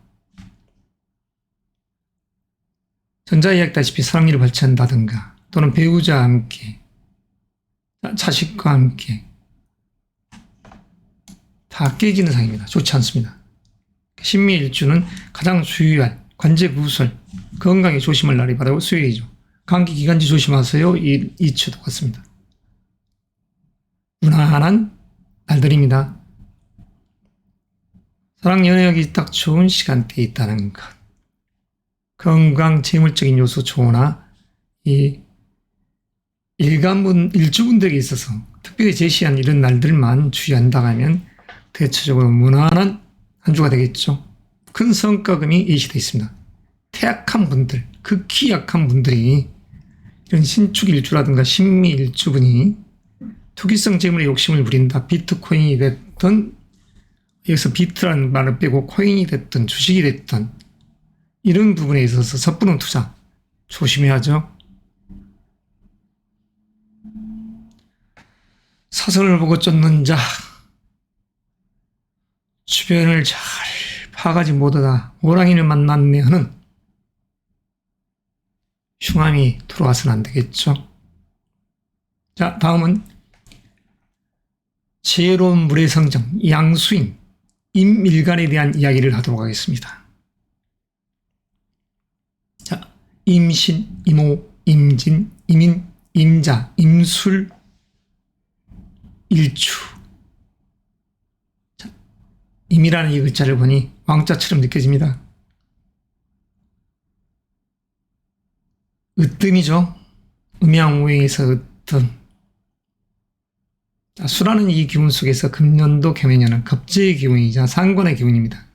전자에 이야기했다시피 사랑니를 발치한다든가 또는 배우자와 함께, 자식과 함께 다 깨지는 상입니다. 좋지 않습니다. 신미일주는 가장 주의할 관제구설, 건강에 조심할 날이 바로 수요일이죠. 감기 기관지 조심하세요. 이 주도 같습니다. 무난한 날들입니다. 사랑 연애하기 딱 좋은 시간대에 있다는 것. 건강, 재물적인 요소 좋으나 이 일주분들에게 있어서 특별히 제시한 이런 날들만 주의한다 하면 대체적으로 무난한 한 주가 되겠죠. 큰 성과금이 예시되어 있습니다. 태약한 분들, 극히 약한 분들이 이런 신축일주라든가 신미일주분이 투기성 재물에 욕심을 부린다. 비트코인이 됐든 여기서 비트라는 말을 빼고 코인이 됐든 주식이 됐든 이런 부분에 있어서 섣부른 투자 조심해야죠. 사선을 보고 쫓는 자, 주변을 잘 파악하지 못하다 호랑이를 만났네 하는 흉함이 들어와서는 안 되겠죠. 자, 다음은 지혜로운 물의 성정, 양수인, 임일간에 대한 이야기를 하도록 하겠습니다. 자, 임신, 임오, 임진, 임인, 임자, 임술, 일주. 자, 임이라는 이 글자를 보니 왕자처럼 느껴집니다. 으뜸이죠. 음양오행에서 으뜸. 수라는 이 기운 속에서 금년도 개묘년은 겁재의 기운이자 상관의 기운입니다.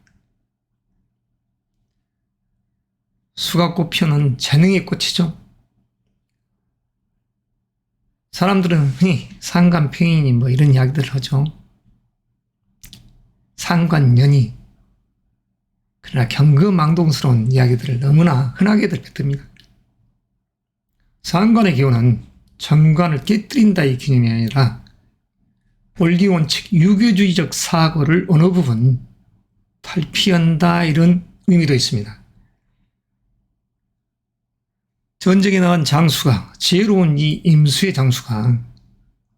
수가 꽃피우는 재능의 꽃이죠. 사람들은 흔히 상관평인이 뭐 이런 이야기들을 하죠. 상관연이. 그러나 경거망동스러운 이야기들을 너무나 흔하게들 뱉습니다. 상관의 기운은 정관을 깨뜨린다의 개념이 아니라 원리원칙 유교주의적 사고를 어느 부분 탈피한다 이런 의미도 있습니다. 전쟁에 나간 장수가, 지혜로운 이 임수의 장수가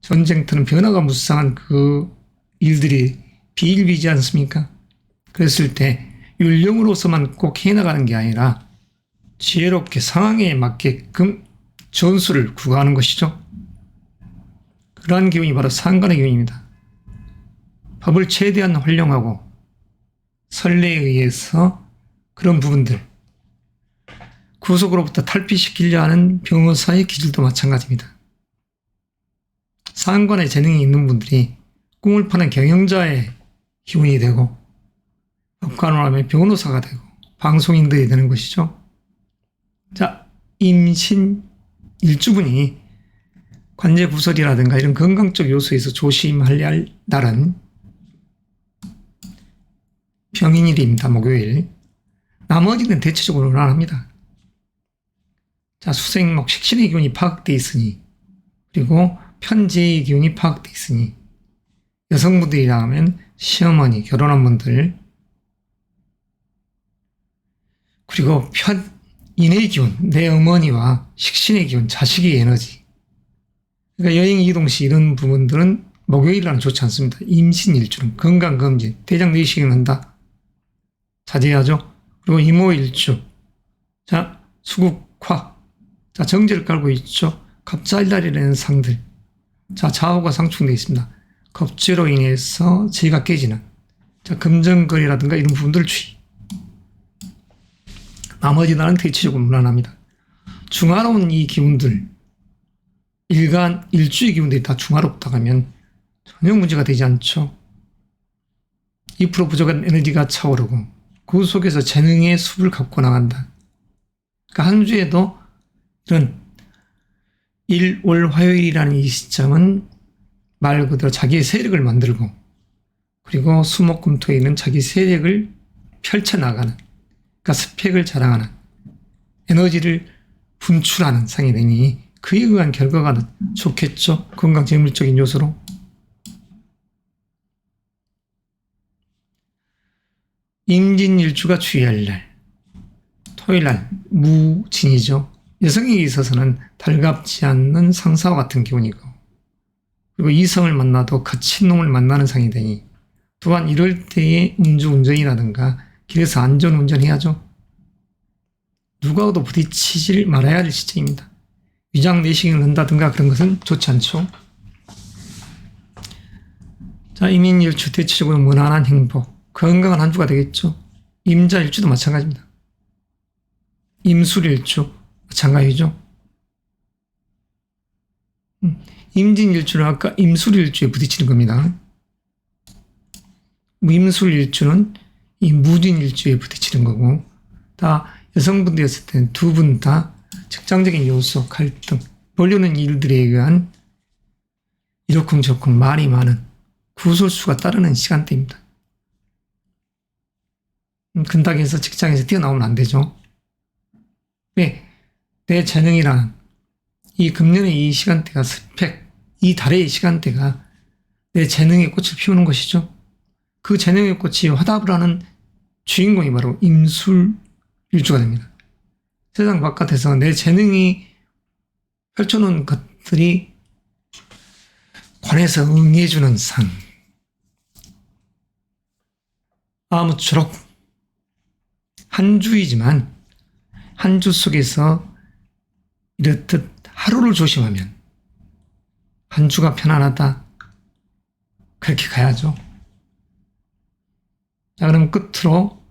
전쟁터는 변화가 무쌍한 그 일들이 비일비지 않습니까? 그랬을 때 율령으로서만 꼭 해나가는 게 아니라 지혜롭게 상황에 맞게끔 전술을 구가하는 것이죠. 그러한 기운이 바로 상관의 기운입니다. 법을 최대한 활용하고 선례에 의해서 그런 부분들 구속으로부터 탈피시키려 하는 변호사의 기질도 마찬가지입니다. 상관의 재능이 있는 분들이 꿈을 파는 경영자의 기운이 되고 법관을 하면 변호사가 되고 방송인들이 되는 것이죠. 자, 임신 일주분이 관제구설이라든가 이런 건강적 요소에서 조심하려야 할 날은 병인일입니다. 목요일. 나머지는 대체적으로 무난합니다. 자, 수생목 식신의 기운이 파악되어 있으니 그리고 편재의 기운이 파악되어 있으니 여성분들이라 하면 시어머니, 결혼한 분들 그리고 편인의 기운, 내 어머니와 식신의 기운, 자식의 에너지 그러니까 여행 이동 시 이런 부분들은 목요일날은 좋지 않습니다. 임신일주는 건강검진, 대장 내시경을 한다. 자제해야죠. 그리고 이모일주, 자 수국화, 자 정제를 깔고 있죠. 갑자일날이라는 상들, 자 좌우가 상충되어 있습니다. 겁재로 인해서 재가 깨지는, 자 금전거래라든가 이런 부분들 주의. 나머지 날은 대체적으로 무난합니다. 중화로운 이 기운들, 일간 일주의 기운들이 다 중화롭다고 하면 전혀 문제가 되지 않죠. 2% 부족한 에너지가 차오르고 그 속에서 재능의 숲을 갖고 나간다. 그러니까 한 주에도 이런 일, 월, 화요일이라는 이 시점은 말 그대로 자기의 세력을 만들고 그리고 수목금토일은 자기 세력을 펼쳐나가는, 그러니까 스펙을 자랑하는, 에너지를 분출하는 상이 되니 그에 의한 결과가 좋겠죠. 건강재물적인 요소로. 임진일주가 주의할 날, 토요일날 무진이죠. 여성에게 있어서는 달갑지 않는 상사와 같은 기운이고 그리고 이성을 만나도 거친 놈을 만나는 상이 되니 또한 이럴 때의 음주운전이라든가 길에서 안전운전해야죠. 누구하고도 부딪히질 말아야 할 시점입니다. 위장 내시경을 한다든가 그런 것은 좋지 않죠. 자, 임인일주 대체적으로 무난한 행복, 건강한 한 주가 되겠죠. 임자일주도 마찬가지입니다. 임술일주 마찬가지죠. 임진일주는 아까 임술일주에 부딪히는 겁니다. 임술일주는 이 무진일주에 부딪히는 거고, 다 여성분들이었을 때는 두 분 다 직장적인 요소, 갈등, 벌려는 일들에 의한 이러쿵저쿵 말이 많은 구설수가 따르는 시간대입니다. 근당에서 직장에서 뛰어나오면 안 되죠. 왜? 내 재능이란 이 금년의 이 시간대가 스펙, 이 달의 시간대가 내 재능의 꽃을 피우는 것이죠. 그 재능의 꽃이 화답을 하는 주인공이 바로 임술일주가 됩니다. 세상 바깥에서 내 재능이 펼쳐놓은 것들이 관에서 응해주는 상. 아무쪼록 한 주이지만 한 주 속에서 이렇듯 하루를 조심하면 한 주가 편안하다. 그렇게 가야죠. 자, 그럼 끝으로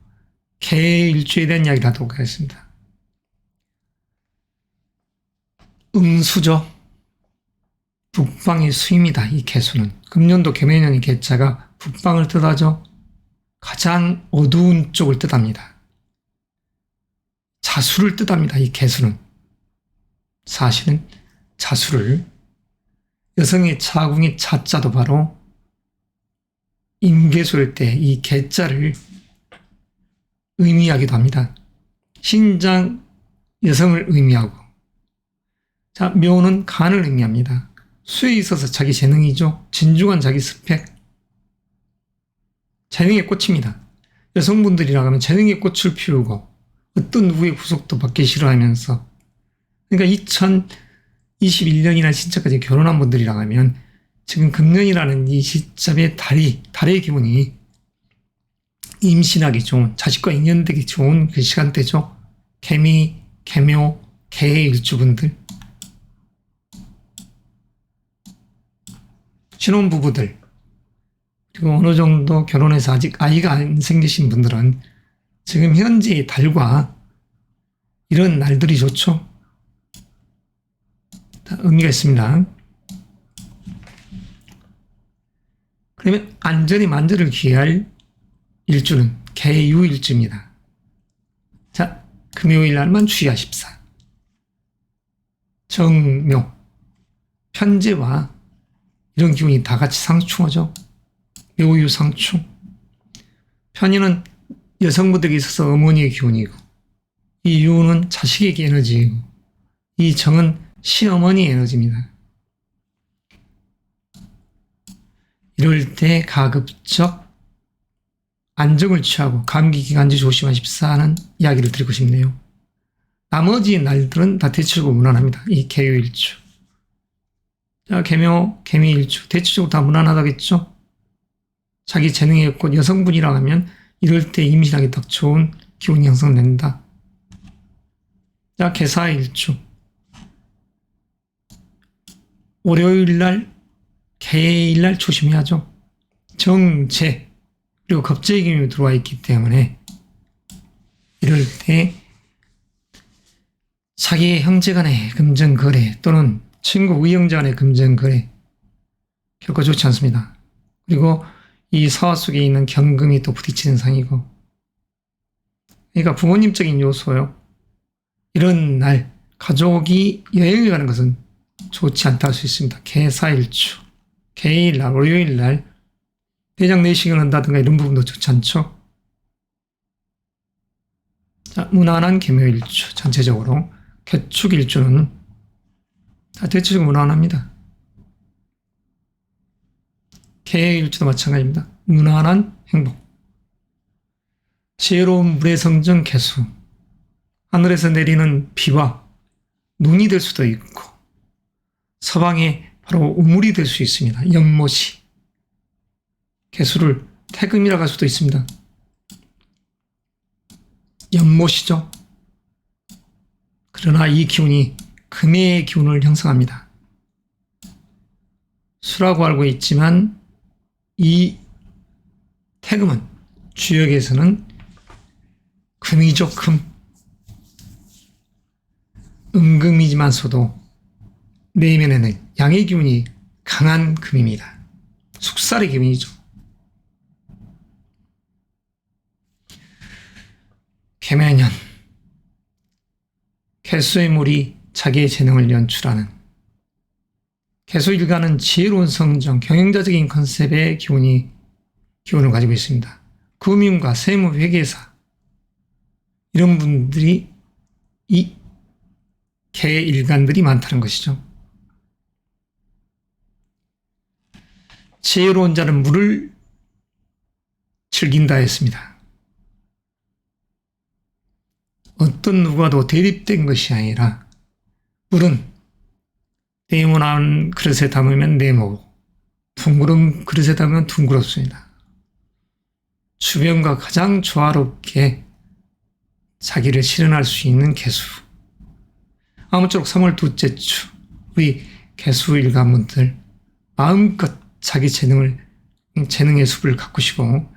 개일주에 대한 이야기를 하도록 하겠습니다. 음수죠. 북방의 수입니다. 이 개수는. 금년도 개묘년의 개자가 북방을 뜻하죠. 가장 어두운 쪽을 뜻합니다. 자수를 뜻합니다. 이 개수는. 사실은 자수를 여성의 자궁의 자자도 바로 임계수일 때 이 개자를 의미하기도 합니다. 신장 여성을 의미하고, 자, 묘는 간을 의미합니다. 수에 있어서 자기 재능이죠. 진중한 자기 스펙. 재능의 꽃입니다. 여성분들이라고 하면 재능의 꽃을 피우고 어떤 누구의 구속도 받기 싫어하면서, 그러니까 2021년이나 진짜까지 결혼한 분들이라고 하면 지금 금년이라는 이 시점에 달의 기운이 임신하기 좋은, 자식과 인연되기 좋은 그 시간대죠. 개미, 개묘, 개의 일주분들, 신혼부부들, 그리고 어느 정도 결혼해서 아직 아이가 안 생기신 분들은 지금 현재의 달과 이런 날들이 좋죠. 의미가 있습니다. 그러면 안전히 만전을 기할 일주는 개유일주입니다. 자, 금요일 날만 주의하십사. 정묘, 편제와 이런 기운이 다 같이 상충하죠. 묘유 상충. 편인은 여성분들에게 있어서 어머니의 기운이고, 이 유는 자식의 에너지이고, 이 정은 시어머니의 에너지입니다. 이럴 때 가급적 안정을 취하고 감기 기관지 조심하십사 하는 이야기를 드리고 싶네요. 나머지 날들은 다 대체적으로 무난합니다. 이 개요일주. 자, 개묘, 개미일주. 대체적으로 다 무난하다겠죠? 자기 재능의 꽃 여성분이라고 하면 이럴 때 임신하기 딱 좋은 기운이 형성된다. 자, 개사일주. 월요일날, 개일날 조심해야죠. 정제, 그리고 겁재의 기운이 들어와 있기 때문에 이럴 때 자기의 형제 간의 금전거래 또는 친구 의형제 간의 금전거래 결코 좋지 않습니다. 그리고 이 사화 속에 있는 경금이 또 부딪히는 상이고, 그러니까 부모님적인 요소요. 이런 날 가족이 여행을 가는 것은 좋지 않다 할 수 있습니다. 개사일주, 개일날, 월요일날 대장 내시경을 한다든가 이런 부분도 좋지 않죠. 자, 무난한 개묘일주 전체적으로. 개축일주는 다 대체적으로 무난합니다. 개일주도 마찬가지입니다. 무난한 행복. 지혜로운 물의 성정 개수. 하늘에서 내리는 비와 눈이 될 수도 있고, 서방에 바로 우물이 될 수 있습니다. 연못이. 개수를 태금이라고 할 수도 있습니다. 연못이죠. 그러나 이 기운이 금의 기운을 형성합니다. 수라고 알고 있지만 이 태금은 주역에서는 금이죠. 금. 음금이지만서도 내면에는 양의 기운이 강한 금입니다. 숙살의 기운이죠. 개묘년, 개수의 물이 자기의 재능을 연출하는, 개수일가는 지혜로운 성정, 경영자적인 컨셉의 기운을 가지고 있습니다. 금융과 세무, 회계사 이런 분들이 이 개일간들이 많다는 것이죠. 지혜로운 자는 물을 즐긴다 했습니다. 어떤 누구와도 대립된 것이 아니라 물은 네모난 그릇에 담으면 네모고 둥그런 그릇에 담으면 둥그렇습니다. 주변과 가장 조화롭게 자기를 실현할 수 있는 개수. 아무쪼록 3월 둘째 주 우리 개수 일가분들 마음껏 자기 재능의 숲을 가꾸시고,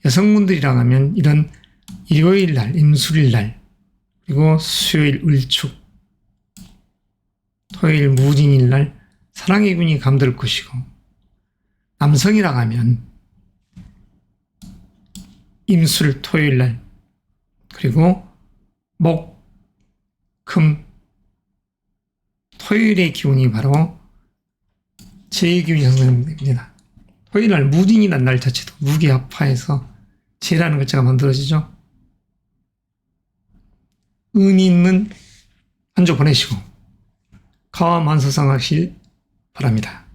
여성분들이라 하면 이런 일요일날, 임술일날, 그리고 수요일 을축, 토요일 무진일날 사랑의 균이 감돌 것이고, 남성이라 하면 임술 토요일 날, 그리고 목, 금, 토요일의 기운이 바로 재기운이 형성됩니다. 토요일 날 무진이라는 날 자체도 무게합화해서 재라는 글자가 만들어지죠. 의미 있는 한 주 보내시고 가와 만사상하실 바랍니다.